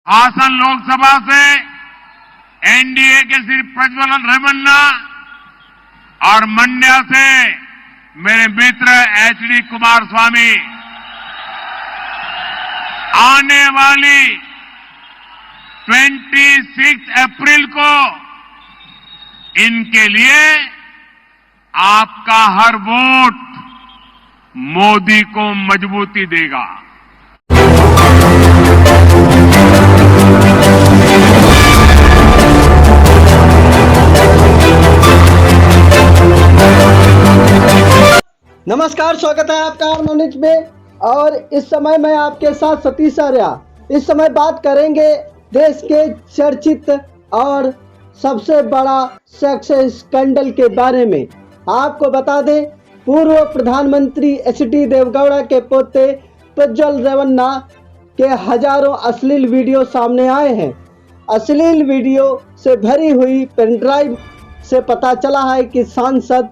हासन लोकसभा से एनडीए के श्री प्रज्वलन रेवन्ना और मंड्या से मेरे मित्र एचडी कुमारस्वामी आने वाली 26 अप्रैल को इनके लिए आपका हर वोट मोदी को मजबूती देगा। नमस्कार, स्वागत है आपका हार्मोनिक्स में। और इस समय मैं आपके साथ सतीश आर्या। इस समय बात करेंगे देश के चर्चित और सबसे बड़ा सेक्स स्कैंडल के बारे में। आपको बता दें, पूर्व प्रधानमंत्री एचडी देवगौड़ा के पोते प्रज्वल रेवन्ना के हजारों अश्लील वीडियो सामने आए हैं। अश्लील वीडियो से भरी हुई पेनड्राइव से पता चला है कि सांसद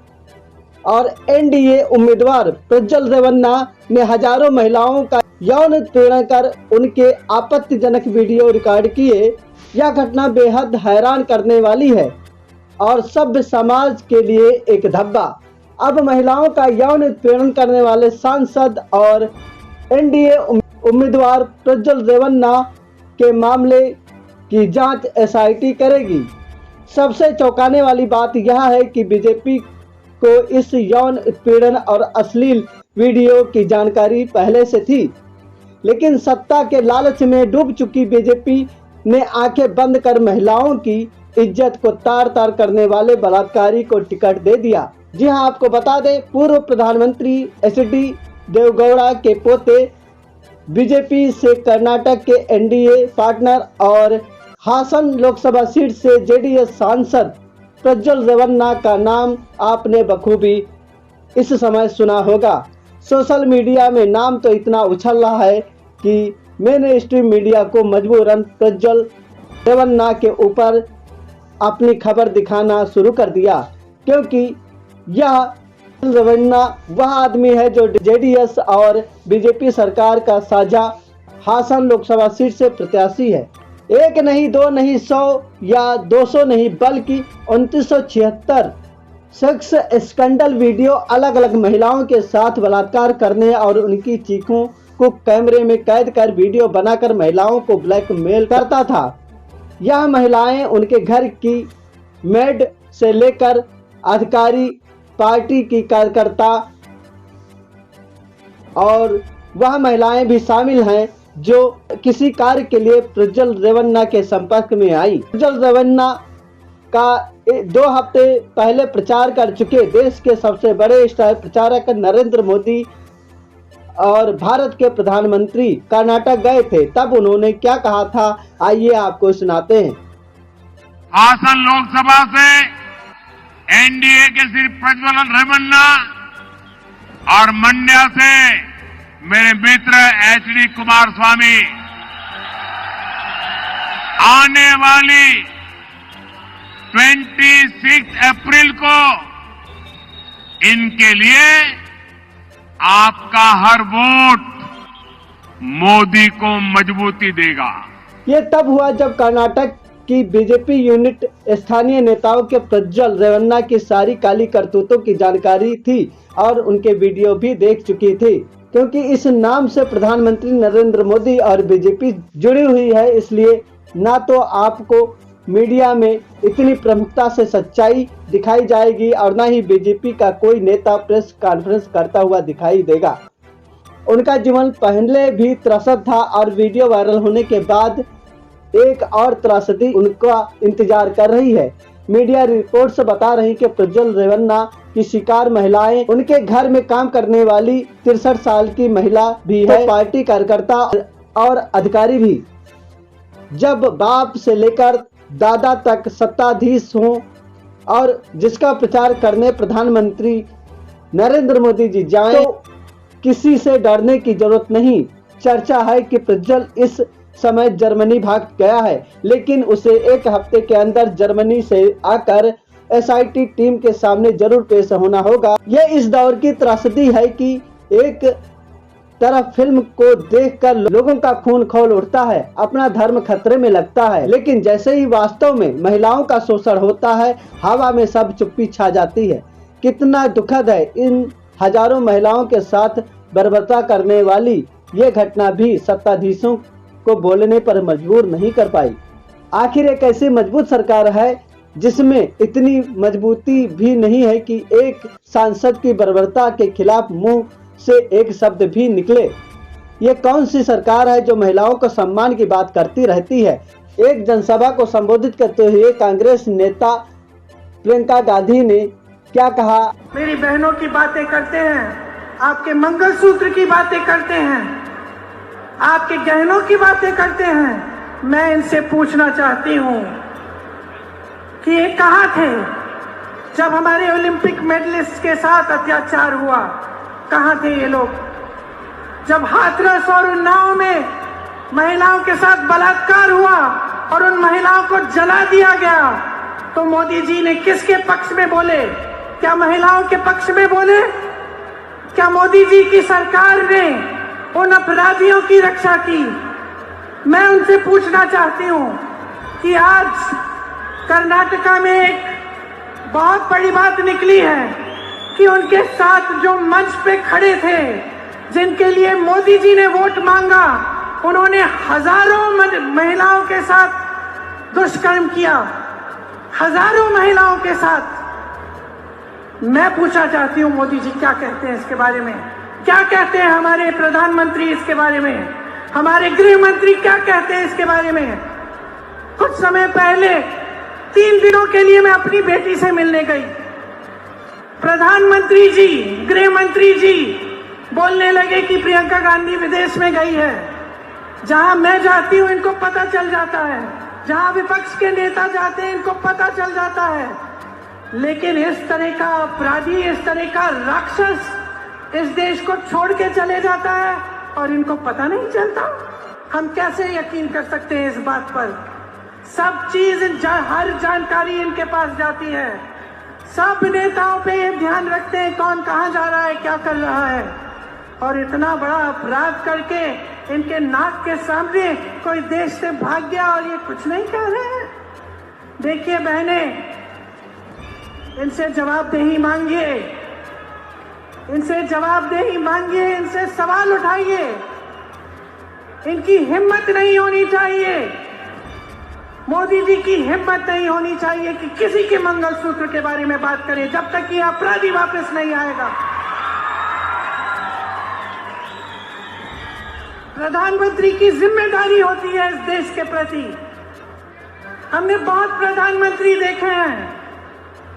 और एनडीए उम्मीदवार प्रज्वल रेवन्ना ने हजारों महिलाओं का यौन उत्पीड़न कर उनके आपत्तिजनक वीडियो रिकॉर्ड किए। यह घटना बेहद हैरान करने वाली है और सभ्य समाज के लिए एक धब्बा। अब महिलाओं का यौन उत्पीड़न करने वाले सांसद और एनडीए उम्मीदवार प्रज्वल रेवन्ना के मामले की जांच एसआईटी करेगी। सबसे चौंकाने वाली बात यह है कि बीजेपी को इस यौन उत्पीड़न और अश्लील वीडियो की जानकारी पहले से थी, लेकिन सत्ता के लालच में डूब चुकी बीजेपी ने आंखें बंद कर महिलाओं की इज्जत को तार तार करने वाले बलात्कारी को टिकट दे दिया। जी हां, आपको बता दें, पूर्व प्रधानमंत्री एचडी देवगौड़ा के पोते बीजेपी से कर्नाटक के एनडीए पार्टनर और हासन लोकसभा सीट से जेडीएस सांसद प्रज्वल रेवन्ना का नाम आपने बखूबी इस समय सुना होगा। सोशल मीडिया में नाम तो इतना उछल रहा है कि मैंने स्ट्रीम मीडिया को मजबूरन प्रज्वल रेवन्ना के ऊपर अपनी खबर दिखाना शुरू कर दिया, क्योंकि यह रेवन्ना वह आदमी है जो जेडीएस और बीजेपी सरकार का साझा हासन लोकसभा सीट से प्रत्याशी है। एक नहीं, दो नहीं, 100 या 200 नहीं, बल्कि 2976 सेक्स स्कैंडल वीडियो अलग अलग महिलाओं के साथ बलात्कार करने और उनकी चीखों को कैमरे में कैद कर वीडियो बनाकर महिलाओं को ब्लैकमेल करता था। यह महिलाएं उनके घर की मेड से लेकर अधिकारी, पार्टी की कार्यकर्ता और वह महिलाएं भी शामिल हैं जो किसी कार्य के लिए प्रज्वल रेवन्ना के संपर्क में आई। प्रज्वल रेवन्ना का 2 हफ्ते पहले प्रचार कर चुके देश के सबसे बड़े स्टार प्रचारक नरेंद्र मोदी और भारत के प्रधानमंत्री कर्नाटक गए थे। तब उन्होंने क्या कहा था, आइए आपको सुनाते हैं। हासन लोकसभा से एनडीए के श्री प्रज्वलन रेवन्ना और मंड्या से मेरे मित्र एचडी कुमारस्वामी आने वाली 26 अप्रैल को इनके लिए आपका हर वोट मोदी को मजबूती देगा। ये तब हुआ जब कर्नाटक की बीजेपी यूनिट स्थानीय नेताओं के प्रज्वल रेवन्ना की सारी काली करतूतों की जानकारी थी और उनके वीडियो भी देख चुकी थी। क्योंकि इस नाम से प्रधानमंत्री नरेंद्र मोदी और बीजेपी जुड़ी हुई है, इसलिए ना तो आपको मीडिया में इतनी प्रमुखता से सच्चाई दिखाई जाएगी और ना ही बीजेपी का कोई नेता प्रेस कॉन्फ्रेंस करता हुआ दिखाई देगा। उनका जीवन पहले भी त्रस्त था और वीडियो वायरल होने के बाद एक और त्रासदी उनका इंतजार कर रही है। मीडिया रिपोर्ट्स बता रही कि प्रज्वल रेवन्ना की शिकार महिलाएं उनके घर में काम करने वाली 63 साल की महिला भी है, तो पार्टी कार्यकर्ता और अधिकारी भी। जब बाप से लेकर दादा तक सत्ताधीश हों और जिसका प्रचार करने प्रधानमंत्री नरेंद्र मोदी जी जाएं, तो किसी से डरने की जरूरत नहीं। चर्चा है कि प्रज्वल इस समय जर्मनी भाग गया है, लेकिन उसे 1 हफ्ते के अंदर जर्मनी से आकर एसआईटी टीम के सामने जरूर पेश होना होगा। यह इस दौर की त्रासदी है कि एक तरफ फिल्म को देखकर लोगों का खून खौल उठता है, अपना धर्म खतरे में लगता है, लेकिन जैसे ही वास्तव में महिलाओं का शोषण होता है, हवा में सब चुप्पी छा जाती है। कितना दुखद है, इन हजारों महिलाओं के साथ बर्बरता करने वाली ये घटना भी सत्ताधीशों को बोलने पर मजबूर नहीं कर पाई। आखिर एक ऐसी मजबूत सरकार है जिसमें इतनी मजबूती भी नहीं है कि एक सांसद की बर्बरता के खिलाफ मुंह से एक शब्द भी निकले। ये कौन सी सरकार है जो महिलाओं को सम्मान की बात करती रहती है। एक जनसभा को संबोधित करते हुए कांग्रेस नेता प्रियंका गांधी ने क्या कहा? मेरी बहनों की बातें करते हैं, आपके मंगलसूत्र की बातें करते हैं, आपके गहनों की बातें करते हैं। मैं इनसे पूछना चाहती हूं कि ये कहां थे जब हमारे ओलंपिक मेडलिस्ट के साथ अत्याचार हुआ? कहां थे ये लोग जब हाथरस और उन्नाव में महिलाओं के साथ बलात्कार हुआ और उन महिलाओं को जला दिया गया? तो मोदी जी ने किसके पक्ष में बोले? क्या महिलाओं के पक्ष में बोले? क्या मोदी जी की सरकार ने उन अपराधियों की रक्षा की? मैं उनसे पूछना चाहती हूं कि आज कर्नाटका में एक बहुत बड़ी बात निकली है कि उनके साथ जो मंच पे खड़े थे, जिनके लिए मोदी जी ने वोट मांगा, उन्होंने हजारों महिलाओं के साथ दुष्कर्म किया, हजारों महिलाओं के साथ। मैं पूछना चाहती हूं मोदी जी क्या कहते हैं इसके बारे में? क्या कहते हैं हमारे प्रधानमंत्री इसके बारे में? हमारे गृह मंत्री क्या कहते हैं इसके बारे में? कुछ समय पहले 3 दिनों के लिए मैं अपनी बेटी से मिलने गई। प्रधानमंत्री जी, गृह मंत्री जी बोलने लगे कि प्रियंका गांधी विदेश में गई है। जहां मैं जाती हूं इनको पता चल जाता है, जहां विपक्ष के नेता जाते हैं इनको पता चल जाता है, लेकिन इस तरह का अपराधी, इस तरह का राक्षस इस देश को छोड़ के चले जाता है और इनको पता नहीं चलता। हम कैसे यकीन कर सकते हैं इस बात पर? सब चीज, हर जानकारी इनके पास जाती है। सब नेताओं पे ये ध्यान रखते हैं कौन कहां जा रहा है, क्या कर रहा है, और इतना बड़ा अपराध करके इनके नाक के सामने कोई देश से भाग गया और ये कुछ नहीं कह रहे हैं। देखिए बहने, इनसे जवाबदेही मांगिए, इनसे जवाबदेही मांगिए, इनसे सवाल उठाइए। इनकी हिम्मत नहीं होनी चाहिए, मोदी जी की हिम्मत नहीं होनी चाहिए कि किसी के मंगलसूत्र के बारे में बात करें जब तक ये अपराधी वापस नहीं आएगा। प्रधानमंत्री की जिम्मेदारी होती है इस देश के प्रति। हमने बहुत प्रधानमंत्री देखे हैं,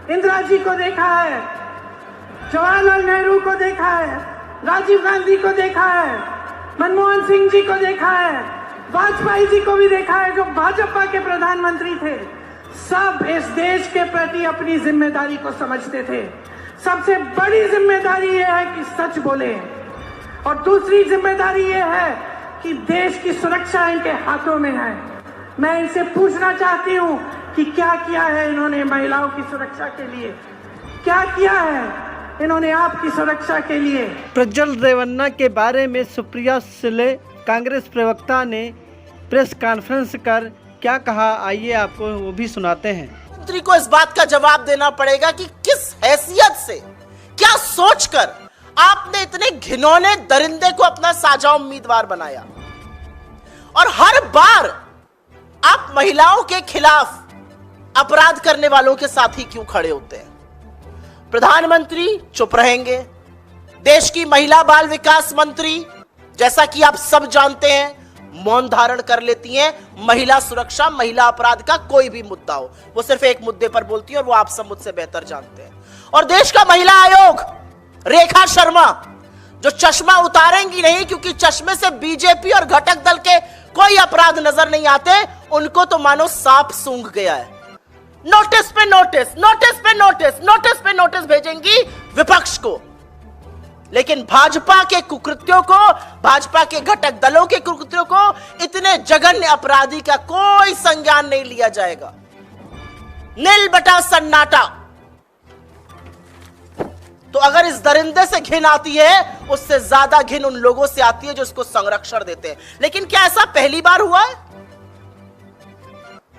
इंदिरा जी को देखा है, जवाहरलाल नेहरू को देखा है, राजीव गांधी को देखा है, मनमोहन सिंह जी को देखा है, वाजपेयी जी को भी देखा है जो भाजपा के प्रधानमंत्री थे। सब इस देश के प्रति अपनी जिम्मेदारी को समझते थे। सबसे बड़ी जिम्मेदारी यह है कि सच बोले, और दूसरी जिम्मेदारी यह है कि देश की सुरक्षा इनके हाथों में है। मैं इनसे पूछना चाहती हूं कि क्या किया है इन्होंने महिलाओं की सुरक्षा के लिए? क्या किया है इन्होंने आपकी सुरक्षा के लिए? प्रज्वल रेवन्ना के बारे में सुप्रिया सुले कांग्रेस प्रवक्ता ने प्रेस कॉन्फ्रेंस कर क्या कहा, आइए आपको वो भी सुनाते हैं। मंत्री को इस बात का जवाब देना पड़ेगा कि किस हैसियत से, क्या सोचकर आपने इतने घिनौने दरिंदे को अपना साझा उम्मीदवार बनाया, और हर बार आप महिलाओं के खिलाफ अपराध करने वालों के साथ ही क्यों खड़े होते हैं? प्रधानमंत्री चुप रहेंगे, देश की महिला बाल विकास मंत्री जैसा कि आप सब जानते हैं मौन धारण कर लेती हैं। महिला सुरक्षा, महिला अपराध का कोई भी मुद्दा हो, वो सिर्फ एक मुद्दे पर बोलती है और वो आप सब मुझसे बेहतर जानते हैं। और देश का महिला आयोग रेखा शर्मा जो चश्मा उतारेंगी नहीं, क्योंकि चश्मे से बीजेपी और घटक दल के कोई अपराध नजर नहीं आते, उनको तो मानो सांप सूंघ गया है। नोटिस पे नोटिस, नोटिस पे नोटिस, नोटिस पे नोटिस भेजेंगी विपक्ष को, लेकिन भाजपा के कुकृत्यों को, भाजपा के घटक दलों के कुकृत्यों को, इतने जघन्य अपराधी का कोई संज्ञान नहीं लिया जाएगा। नील बटा सन्नाटा। तो अगर इस दरिंदे से घिन आती है, उससे ज्यादा घिन उन लोगों से आती है जो इसको संरक्षण देते हैं। लेकिन क्या ऐसा पहली बार हुआ है?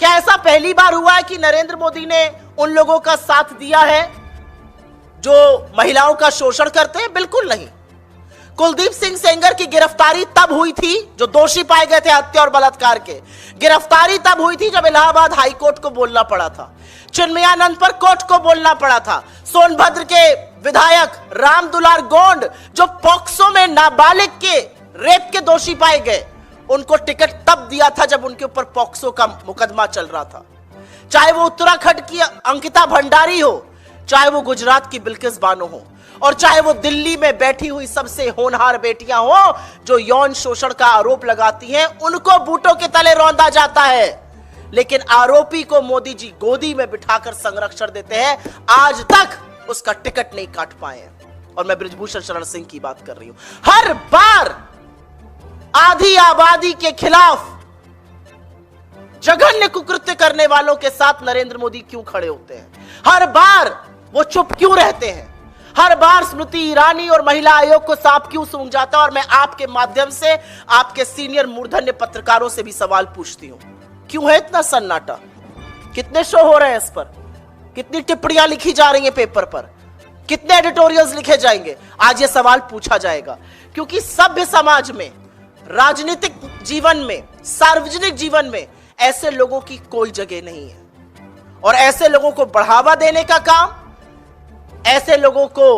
क्या ऐसा पहली बार हुआ है कि नरेंद्र मोदी ने उन लोगों का साथ दिया है जो महिलाओं का शोषण करते हैं? बिल्कुल नहीं। कुलदीप सिंह सेंगर की गिरफ्तारी तब हुई थी, जो दोषी पाए गए थे हत्या और बलात्कार के, गिरफ्तारी तब हुई थी जब इलाहाबाद हाई कोर्ट को बोलना पड़ा था, चिन्मयानंद पर कोर्ट को बोलना पड़ा था, सोनभद्र के विधायक राम दुलार गोंड जो पॉक्सो में नाबालिग के रेप के दोषी पाए गए, उनको टिकट तब दिया था जब उनके ऊपर पॉक्सो का मुकदमा चल रहा था। चाहे वो उत्तराखंड की अंकिता भंडारी हो, चाहे वो गुजरात की बिल्किस बानो हो, और चाहे वो दिल्ली में बैठी हुई सबसे होनहार बेटियां हो जो यौन शोषण का आरोप लगाती हैं, उनको बूटों के तले रौंदा जाता है। लेकिन आरोपी को मोदी जी गोदी में बिठाकर संरक्षण देते हैं। आज तक उसका टिकट नहीं काट पाए हैं। और मैं बृजभूषण शरण सिंह की बात कर रही हूं। हर बार आधी आबादी के खिलाफ जघन्य कुकृत्य करने वालों के साथ नरेंद्र मोदी क्यों खड़े होते हैं? हर बार वो चुप क्यों रहते हैं? हर बार स्मृति ईरानी और महिला आयोग को सांप क्यों सूंघ जाता है? और मैं आपके माध्यम से आपके सीनियर मूर्धन्य पत्रकारों से भी सवाल पूछती हूं, क्यों है इतना सन्नाटा? कितने शो हो रहे हैं इस पर? कितनी टिप्पणियां लिखी जा रही हैं पेपर पर? कितने एडिटोरियल्स लिखे जाएंगे? आज ये सवाल पूछा जाएगा, क्योंकि सभ्य समाज में, राजनीतिक जीवन में, सार्वजनिक जीवन में ऐसे लोगों की कोई जगह नहीं है। और ऐसे लोगों को बढ़ावा देने का काम, ऐसे लोगों को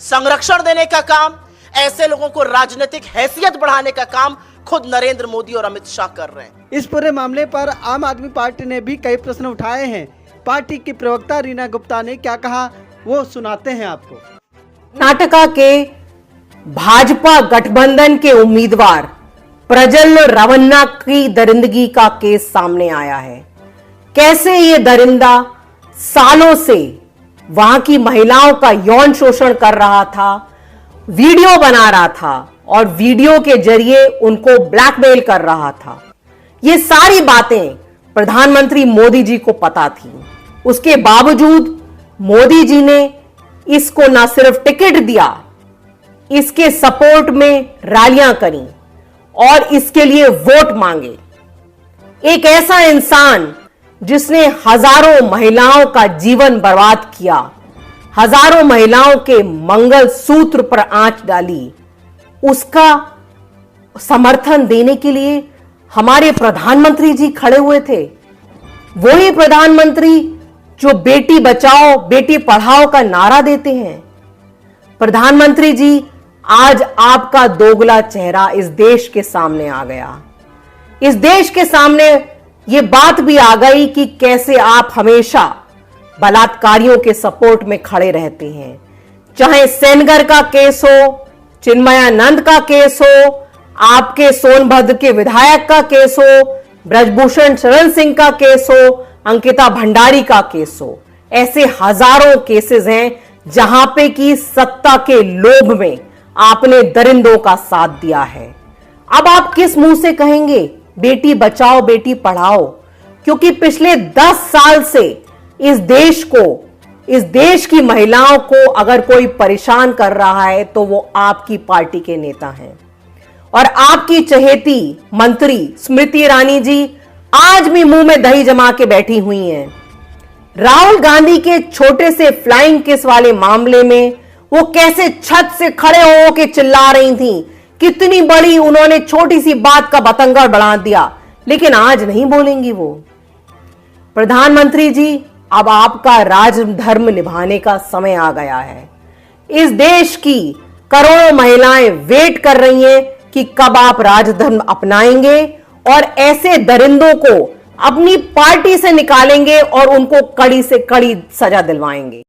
संरक्षण देने का काम, ऐसे लोगों को राजनीतिक हैसियत बढ़ाने का काम खुद नरेंद्र मोदी और अमित शाह कर रहे हैं। इस पूरे मामले पर आम आदमी पार्टी ने भी कई प्रश्न उठाए हैं। पार्टी की प्रवक्ता रीना गुप्ता ने क्या कहा, वो सुनाते हैं आपको। कर्नाटका के भाजपा गठबंधन के उम्मीदवार प्रज्वल रेवन्ना की दरिंदगी का केस सामने आया है। कैसे ये दरिंदा सालों से वहां की महिलाओं का यौन शोषण कर रहा था, वीडियो बना रहा था और वीडियो के जरिए उनको ब्लैकमेल कर रहा था। ये सारी बातें प्रधानमंत्री मोदी जी को पता थी। उसके बावजूद मोदी जी ने इसको ना सिर्फ टिकट दिया, इसके सपोर्ट में रैलियां करी और इसके लिए वोट मांगे। एक ऐसा इंसान जिसने हजारों महिलाओं का जीवन बर्बाद किया, हजारों महिलाओं के मंगल सूत्र पर आंच डाली, उसका समर्थन देने के लिए हमारे प्रधानमंत्री जी खड़े हुए थे। वही प्रधानमंत्री जो बेटी बचाओ बेटी पढ़ाओ का नारा देते हैं। प्रधानमंत्री जी, आज आपका दोगला चेहरा इस देश के सामने आ गया। इस देश के सामने यह बात भी आ गई कि कैसे आप हमेशा बलात्कारियों के सपोर्ट में खड़े रहते हैं। चाहे सेनगर का केस हो, चिन्मयानंद का केस हो, आपके सोनभद्र के विधायक का केस हो, बृजभूषण शरण सिंह का केस हो, अंकिता भंडारी का केस हो, ऐसे हजारों केसेस हैं जहां पे कि सत्ता के लोभ में आपने दरिंदों का साथ दिया है। अब आप किस मुंह से कहेंगे बेटी बचाओ बेटी पढ़ाओ? क्योंकि पिछले 10 साल से इस देश की महिलाओं को अगर कोई परेशान कर रहा है तो वो आपकी पार्टी के नेता हैं। और आपकी चहेती मंत्री स्मृति ईरानी जी आज भी मुंह में दही जमा के बैठी हुई हैं। राहुल गांधी के छोटे से फ्लाइंग किस वाले मामले में वो कैसे छत से खड़े हो के चिल्ला रही थी, कितनी बड़ी उन्होंने छोटी सी बात का बतंगड़ बढ़ा दिया, लेकिन आज नहीं बोलेंगी वो। प्रधानमंत्री जी, अब आपका राजधर्म निभाने का समय आ गया है। इस देश की करोड़ों महिलाएं वेट कर रही हैं कि कब आप राजधर्म अपनाएंगे और ऐसे दरिंदों को अपनी पार्टी से निकालेंगे और उनको कड़ी से कड़ी सजा दिलवाएंगे।